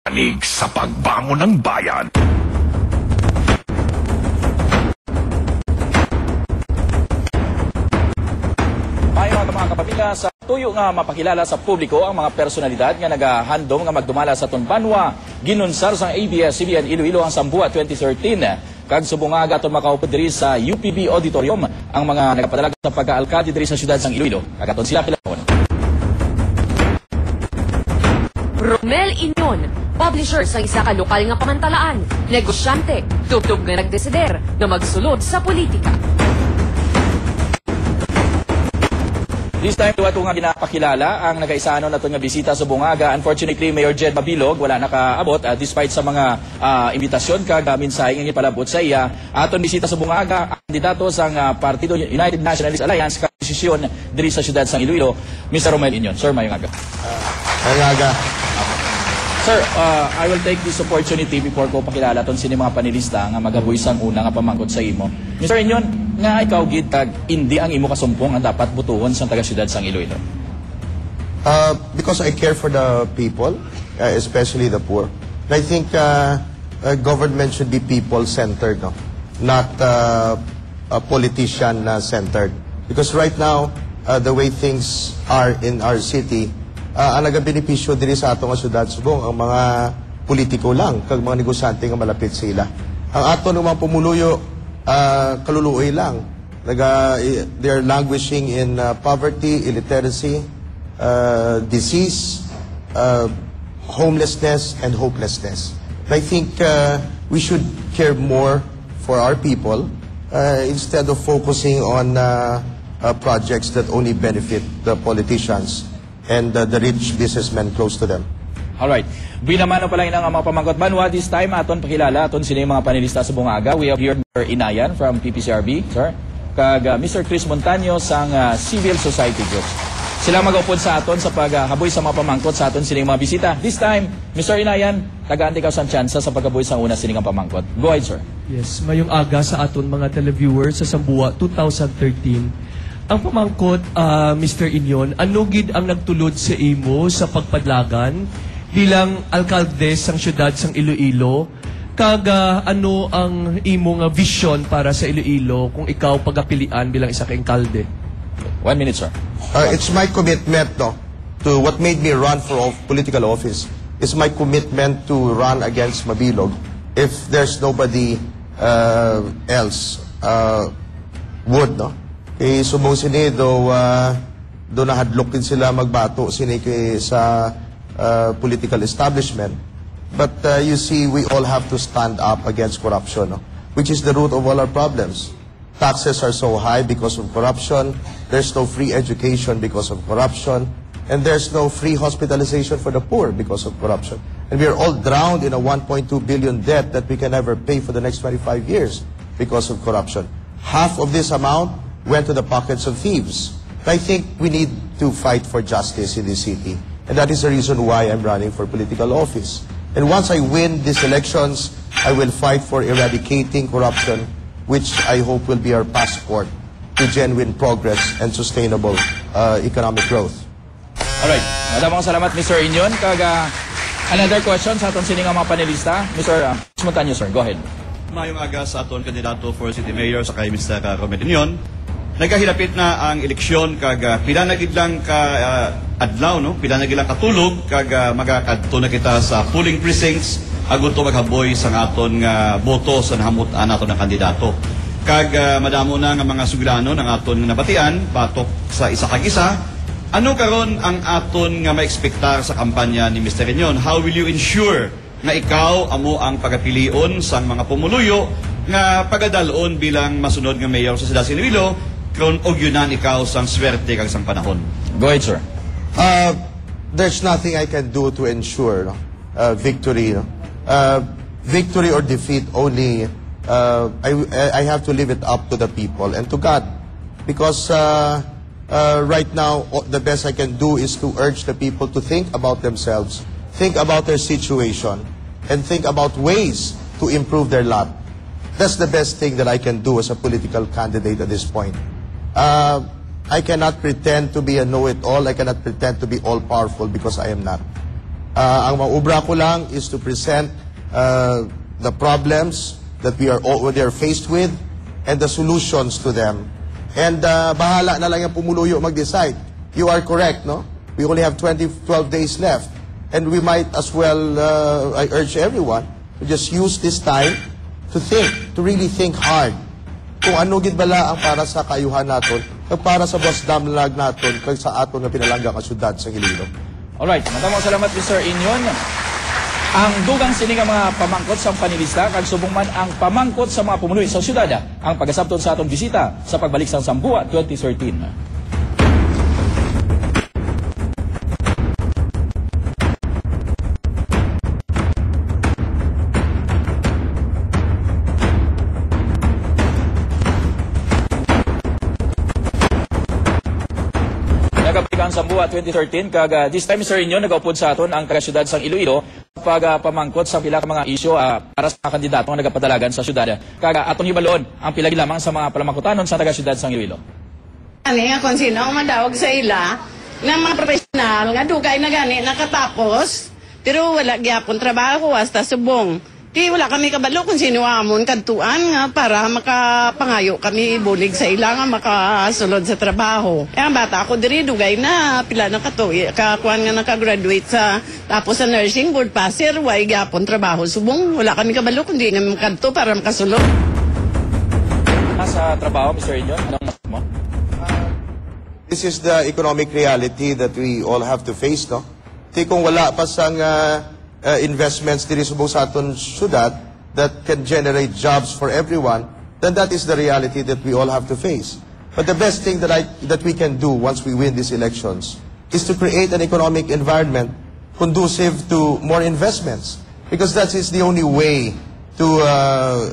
Panig sa pagbangon ng bayan. Maayong mga kapamilya, sa tuyo nga mapakilala sa publiko ang mga personalidad nga nagahandom nga magdumala sa Tonbanwa, ginunsar sa ABS-CBN Iloilo ang Sambuat 2013. Kag subungaga aton makaupo diri sa UPB Auditorium ang mga nagapadalag sa pagkaalkade diri sa siyudad sang Iloilo. Kagaton sila kilahon. Romel Inyon, publisher sa isa ka lokal nga pamantalaan, negosyante, tubtub nga nagdesider nga magsulod sa politika. This time, tuwa nga ginapakilala ang nagaisanon nato nga bisita sa Bungaga. Unfortunately, Mayor Jed Mabilog wala nakaabot despite sa mga imbitasyon kag mensahe nga ipalabot sa iya. Aton bisita sa Bungaga, ang kandidato sang Partido United Nationalist Alliance kag posisyon diri sa siyudad sang Iloilo, Mr. Romel Inyon. Sir, mayong aga. Mayong aga. Sir, I will take this opportunity before ko pakilala ton sini mga panelista nga magabuy sang una nga pamangkot sa imo. Mr. Inyon, nga ikaw gid kag hindi ang imo kasumpong ang dapat butuhon sa taga-siyudad sang Iloilo. Because I care for the people, especially the poor. I think government should be people-centered, no? Not politician-centered. Because right now, the way things are in our city, ang nagabenepisyo diri sa atong syudad subong ang mga politiko lang kag mga negosyante nga malapit sila. Ang aton mga pumuluyo kaluluoy lang. They are languishing in poverty, illiteracy, disease, homelessness, and hopelessness. I think we should care more for our people instead of focusing on projects that only benefit the politicians and the rich businessmen close to them. Alright. Binamano pala ang mga pamangkot banwa. This time, aton pakilala aton sila yung mga panelista sa Bungaga. We have here Mr. Inayan from PPCRB, sir. Kag Mr. Chris Montaño sang Civil Society Group. Sila mag-upod sa aton sa paghaboy sa mga pamangkot sa aton sila yung mga bisita. This time, Mr. Inayan, tagaan ka sa tsansa sa paghaboy sa una sila ng pamangkot. Go ahead, sir. Yes, mayong aga sa aton mga televiewers sa Sambuat 2013. Ang pamangkot, Mr. Inyon, ano gid ang nagtulod sa imo sa pagpadlagan bilang alkalde sang syudad sang Iloilo? Kag ano ang imo nga vision para sa Iloilo kung ikaw pagapilian bilang isa ka alkalde? 1 minute, sir. It's my commitment, no, to what made me run for political office. It's my commitment to run against Mabilog if there's nobody else would, no? Kay subong sini do nahadlok din sila magbato sini kay sa political establishment. But you see, we all have to stand up against corruption, no? Which is the root of all our problems. Taxes are so high because of corruption. There's no free education because of corruption. And there's no free hospitalization for the poor because of corruption. And we are all drowned in a 1.2 billion debt that we can never pay for the next 25 years because of corruption. Half of this amount went to the pockets of thieves. I think we need to fight for justice in this city. And that is the reason why I'm running for political office. And once I win these elections, I will fight for eradicating corruption, which I hope will be our passport to genuine progress and sustainable economic growth. Alright. Madamang salamat, Mr. Inyon. Kag another question sa aton sining mga panelista. Mr. Montaño, sir. Go ahead. Mayong aga sa aton kandidato for City Mayor sa kay Mr. Romel Inyon. Nagahilapit na ang eleksyon kag pila na gid lang ka adlaw, no? Pila na gid lang katulog kag magakadto na kita sa polling precincts agon to maghaboy sa aton nga boto sa nahamut-an naton nga kandidato. Kag madamo na nga mga sugilano ng aton nga nabatian batok sa isa kag isa. Ano karon ang aton nga maekspektar sa kampanya ni Mr. Inyon? How will you ensure nga ikaw amo ang pagapilion sang mga pumuluyo nga pagadalon bilang masunod nga mayor sa Sida Iloilo kung ugyunan ikaw sang swerte kag sang panahon? Go ahead, sir. There's nothing I can do to ensure victory. No? Victory or defeat only I have to leave it up to the people and to God, because right now the best I can do is to urge the people to think about themselves, think about their situation, and think about ways to improve their lot. That's the best thing that I can do as a political candidate at this point. I cannot pretend to be a know-it-all. I cannot pretend to be all-powerful because I am not. Ang maubra ko lang is to present the problems that we are faced with and the solutions to them. And bahala na lang yung pumuluyo mag-decide. You are correct, no? We only have 12 days left. And we might as well, I urge everyone, to just use this time to think, to really think hard. Kung ano gid bala ang para sa kayuhan naton, o para sa damlag naton, kag sa aton nga pinalangga ka syudad sa Iloilo. Alright, matamang salamat Mr. Inyon. Ang dugang sining nga mga pamangkot sa panilista, kag subong man ang pamangkot sa mga pumuloy sa syudad, ang pagasabton sa atong bisita sa pagbalik sa Sambua 2013. Nagapika ang Sambua 2013 kag this time Mr. Inyon nagaupod sa aton ang taga-syudad sang Iloilo pag pamangkot sa pila ka mga isyu para sa mga kandidato nga nagapadalagan sa syudad. Kag atong hibalon ang pila lamang sa mga palamangkotanon sa taga-syudad sang Iloilo. Ani nga kung sino ang madawag sa ila ng mga profesional nga dugay na gani nakatapos pero wala gyapon trabaho hasta subong. Di wala kami kabalo kung sino amon kadtuan nga para makapangayo kami bulig sa ila nga makasulod sa trabaho. Eh ang bata ako diri dugay na pila na kakuan nga nakagraduate sa tapos sa nursing board passer way gyapon trabaho subong wala kami kabalo kundi nga makadto para makasulod. Sa trabaho Mr. Inyon, anong masabi mo? This is the economic reality that we all have to face, no? Di kung wala pa sang investments diri subong sa aton syudad that can generate jobs for everyone, then that is the reality that we all have to face. But the best thing that we can do once we win these elections is to create an economic environment conducive to more investments, because that is the only way to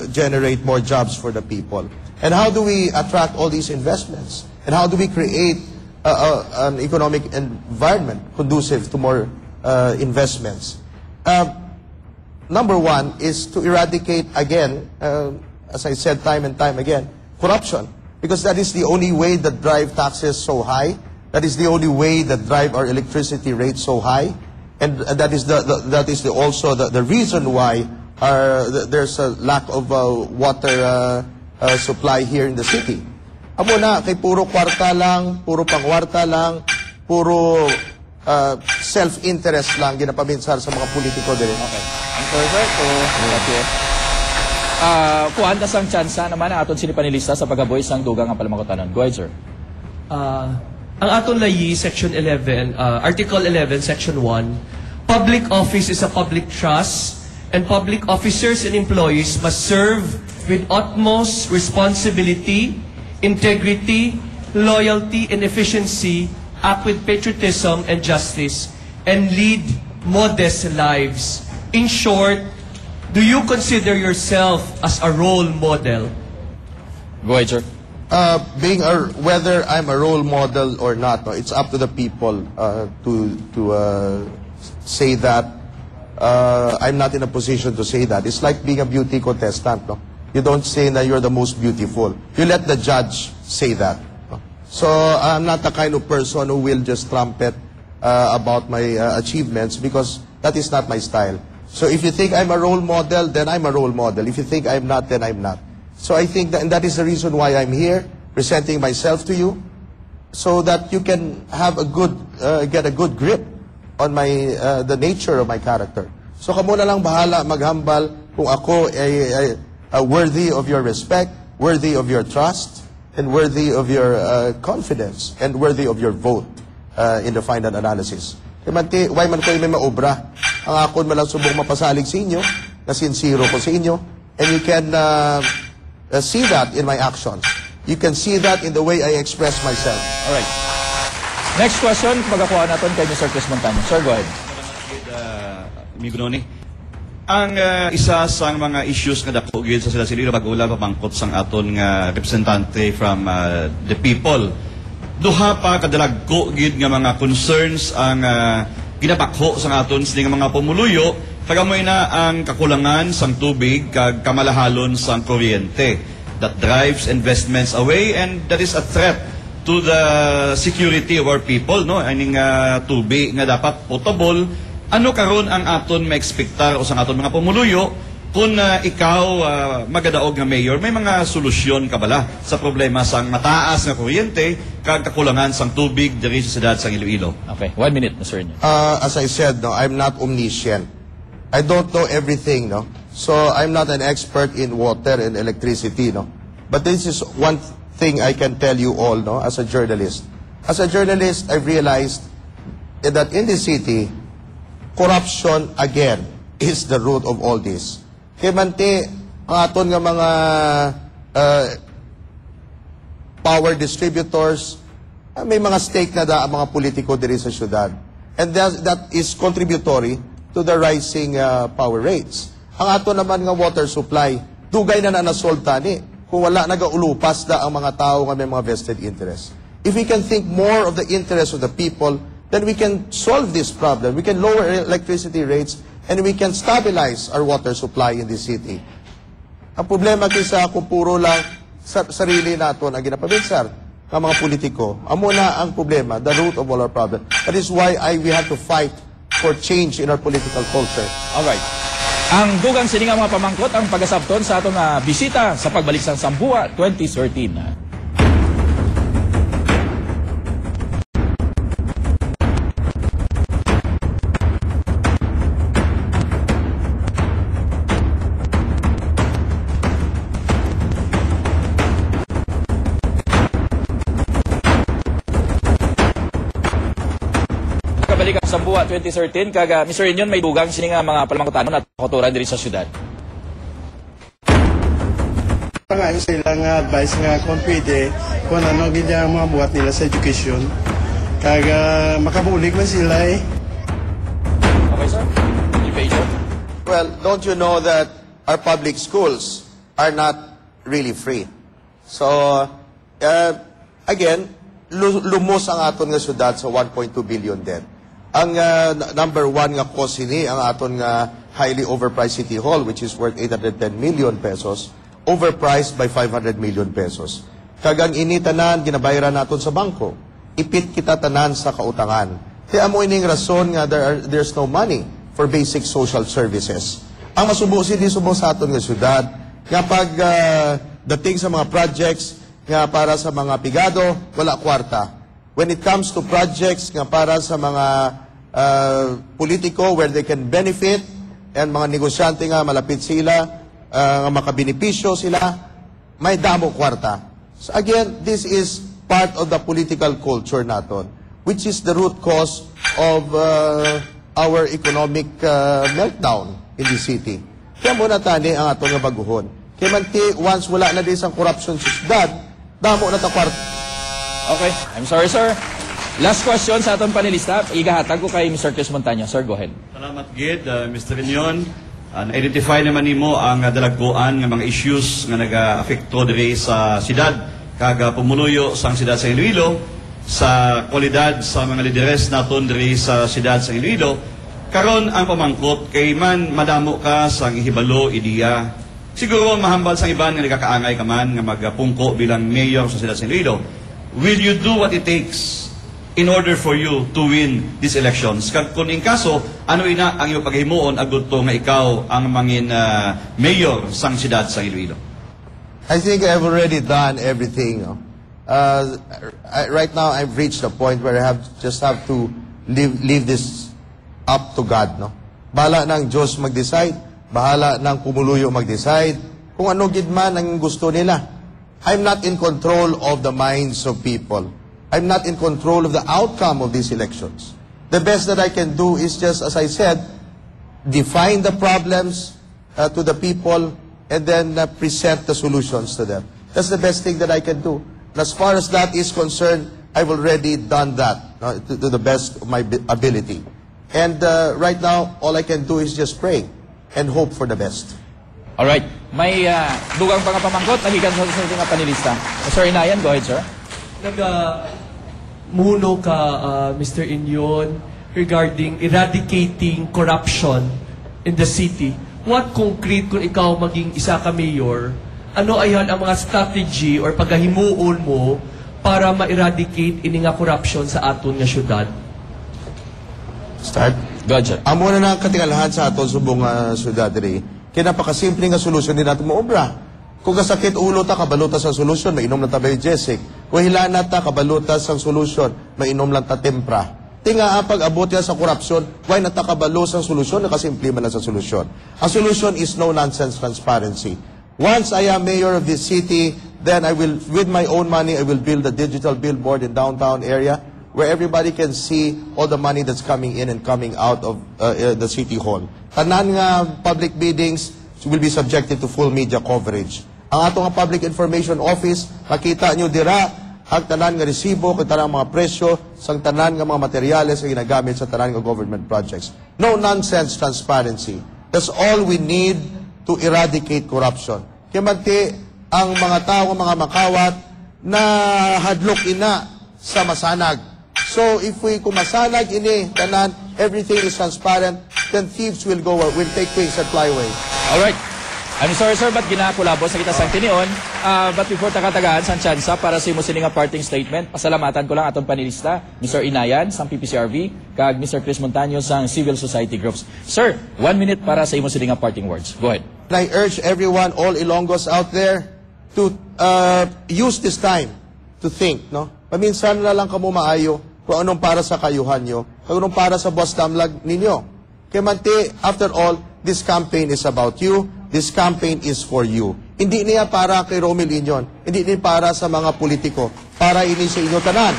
generate more jobs for the people. And how do we attract all these investments? And how do we create an economic environment conducive to more investments? Number one is to eradicate again, as I said time and time again, corruption. Because that is the only way that drive taxes so high. That is the only way that drive our electricity rates so high. And that is also the reason why there's a lack of water supply here in the city. Amo na, kay puro kwarta lang, puro pangwarta lang, puro self-interest lang ginapabinsar sa mga politiko din. Okay. Ang perfect o kuhaan na sang tsansa naman ang aton sinipanilista sa pagaboy sang dugang ang palamangkotanon. Go ahead, sir. Ang aton layi, Section 11, Article 11, Section 1, public office is a public trust, and public officers and employees must serve with utmost responsibility, integrity, loyalty, and efficiency, act with patriotism and justice, and lead modest lives. In short, do you consider yourself as a role model? Go ahead, sir. Whether I'm a role model or not, no, it's up to the people to say that. I'm not in a position to say that. It's like being a beauty contestant. No? You don't say that you're the most beautiful. You let the judge say that. No? So I'm not the kind of person who will just trumpet about my achievements, because that is not my style. So if you think I'm a role model, then I'm a role model. If you think I'm not, then I'm not. So I think that, and that is the reason why I'm here, presenting myself to you, so that you can have a good, get a good grip on my, the nature of my character. So kamo na lang bahala maghambal kung ako ay worthy of your respect, worthy of your trust, and worthy of your confidence, and worthy of your vote in the final analysis. Kaya why man ko may maobra, ang akon malang subong mapasalig sa inyo, na sincero ko sa inyo, and you can see that in my actions. You can see that in the way I express myself. Alright. Next question, magakuha natin kay Mr. Chris Montano. Sir, go ahead. Migunoni. Ang isa sa mga issues nga dako gyud sa sila sililo pag-ula pamangkot sang aton nga representante from the people. Duha pa kadalagko gyud nga mga concerns ang ginapakho sa aton sini nga mga pumuluyo, kagamoy na ang kakulangan sang tubig kag kamalahalon sang kuryente that drives investments away, and that is a threat to the security of our people, no? Aning tubig nga dapat potable ano karon ang aton maekspektar o sa aton mga pumuluyo kung ikaw magadaog nga mayor, may mga solusyon ka bala sa problema sang mataas nga kuryente kag kakulangan sang tubig diri sa siyudad sang Iloilo? Okay, 1 minute, Mr. Inyon. As I said, no, I'm not omniscient. I don't know everything, no. So I'm not an expert in water and electricity, no. But this is one thing I can tell you all, no, as a journalist. As a journalist, I've realized that in the city, corruption again is the root of all this. Kaya manti, ang aton nga mga power distributors, may mga stake na da ang mga politiko diri sa syudad. And that is contributory to the rising power rates. Ang ato naman nga water supply, dugay na nasolve tani kung wala nagaulupas da ang mga tao nga may mga vested interest. If we can think more of the interest of the people, then we can solve this problem. We can lower electricity rates and we can stabilize our water supply in the city. Ang problema kaysa kung puro lang sarili naton ang ginapabinsar ng mga politiko, amo na ang problema, the root of all our problem. That is why we have to fight for change in our political culture. Alright. Ang dugang sininga mga pamangkot ang pag-asabton sa atong bisita sa pagbalik sa Sambua 2013. Balik ang Sambua 2013 kaga Mr. Inyon may dugang sini nga mga palamangkotanon at kotoran diri sa syudad. Pangayon sa ilang advice nga kung pwede kung ano gila ang mga buhat nila sa education kaga makabulig man sila eh. Okay, sir? Well, don't you know that our public schools are not really free? So, again, lumos ang aton nga syudad sa 1.2 billion debt. Ang number one nga cause ini ang aton nga highly overpriced City Hall, which is worth 810 million pesos, overpriced by 500 million pesos. Kagang ini tanan ginabayaran naton sa bangko, ipit kita tanan sa kautangan. Kaya amo ining rason nga there's no money for basic social services. Ang masubo sa aton nga syudad, nga pag dating sa mga projects nga para sa mga pigado, wala kwarta. When it comes to projects nga para sa mga politiko where they can benefit and mga negosyante nga malapit sila, nga makabenepisyo sila, may damo kwarta. So again, this is part of the political culture naton, which is the root cause of our economic meltdown in the city. Kaya muna tani ang atong nga baguhon. Kaya manti, once wala na din sa corruption sa syudad, damo na ta kwarta. Okay, I'm sorry, sir. Last question sa atong panelista. Igahatag ko kay Mr. Chris Montaño. Sir, go ahead. Salamat, Gid. Mr. Inyon, na-identify naman nimo ang dalagkuan ng mga issues nga nag-afekto diri sa siyudad, kaga pumuluyo sa siyudad sa Iloilo, sa kwalidad sa mga lideres naton diri sa siyudad sa Iloilo. Karon ang pamangkot, kay man madamo ka sang ihibalo, ideya. Siguro mahambal sa iban nga nagkakaangay ka man nga magpungko bilang mayor sa siyudad sa Iloilo. Will you do what it takes in order for you to win these elections? Kung in kaso, ano ina ang iyong paghimuon agad to nga ikaw ang mangin mayor sang siyudad sa Iloilo? I think I've already done everything. No? Right now, I've reached a point where I just have to leave this up to God. No? Bahala ng Diyos mag-decide. Bahala ng pumuluyo mag-decide. Kung ano gid man ang gusto nila. I'm not in control of the minds of people. I'm not in control of the outcome of these elections. The best that I can do is just, as I said, define the problems to the people and then present the solutions to them. That's the best thing that I can do. And as far as that is concerned, I've already done that to the best of my ability. And right now, all I can do is just pray and hope for the best. Alright. May dugang pang pamangkot, nagikan sa mga panelista. Sir Inayan, go ahead, sir. Muno ka, Mr. Inyon, regarding eradicating corruption in the city. What concrete, kung ikaw maging isa ka mayor, ano ayan ang mga strategy or paghahimuon mo para ma-eradicate ini nga corruption sa aton nga syudad? Start? Gotcha. Ang muna na katingalahan sa aton subong syudad diri, kaya napakasimple nga solusyon din natin maobra. Kung kasakit ulo ta, kabalutas ang solusyon, mainom lang ta biogesic. Kung hilana ta, kabalutas ang solusyon, mainom lang ta tempra. Tinga pag abot yan sa korupsyon, why natakabalos ang solusyon, nakasimple man lang sa solusyon. Ang solusyon is no-nonsense transparency. Once I am mayor of this city, then I will, with my own money, I will build a digital billboard in downtown area where everybody can see all the money that's coming in and coming out of the city hall. Tanan nga public biddings will be subjected to full media coverage. Ang ato nga Public Information Office, makita nyo dira, ang tanan nga resibo, kung tanan mga presyo, sang tanan nga mga materyales nga ginagamit sa tanan nga government projects. No nonsense transparency. That's all we need to eradicate corruption. Kaya magti, ang mga tao, mga makawat, na hadlok ina sa masanag. So, if we kumasanag ini, tanan, everything is transparent, then thieves will take wings and fly away. Alright. I'm sorry, sir, but ginakulabos sa kita sang tinion. But before takatagahan sa tsansa para sa imo sini nga parting statement, pasalamatan ko lang atong panelista, Mr. Inayan, sang PPCRB, kag Mr. Chris Montaño, sang Civil Society Groups. Sir, 1 minute para sa imo sini nga parting words. Go ahead. I urge everyone, all Ilonggos out there, to use this time to think, no? Paminsan na lang kamo maayo kung anong para sa kayuhan nyo, kung anong para sa boss damlag ninyo. Kaya manti, after all, this campaign is about you. This campaign is for you. Hindi niya para kay Romel Inyon. Hindi niya para sa mga politiko. Para ini sa inyo tanan.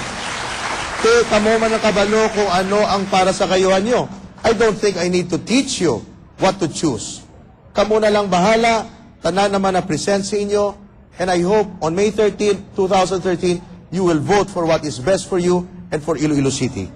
Kaya kamo man nakabalo kung ano ang para sa kayuhan nyo. I don't think I need to teach you what to choose. Kamo na lang bahala. Tanan naman na present sa inyo. And I hope on May 13, 2013, you will vote for what is best for you and for Iloilo City.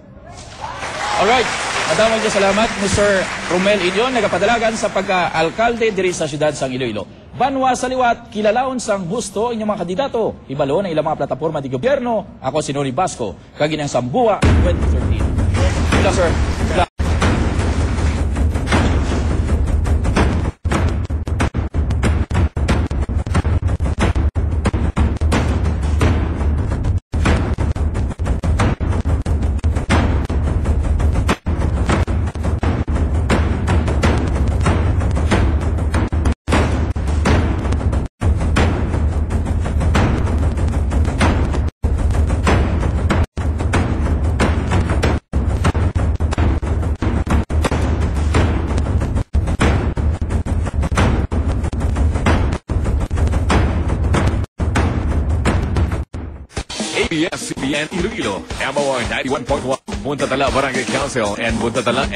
Alright. Madamang salamat, Mr. Romel Inyon, nagapadalagan sa pagka-alkalde diri sa siyudad sang Iloilo. Banwa sa liwat, kilalaon sang husto inyong mga kandidato. Ibalo na ilang mga plataforma di gobyerno. Ako si Noni Basco, kaginang Sambuwa 2013. Hello, sir. ABS-CBN Iloilo, MOR 91.1, Punta Tala Barangay Council, and Punta Tala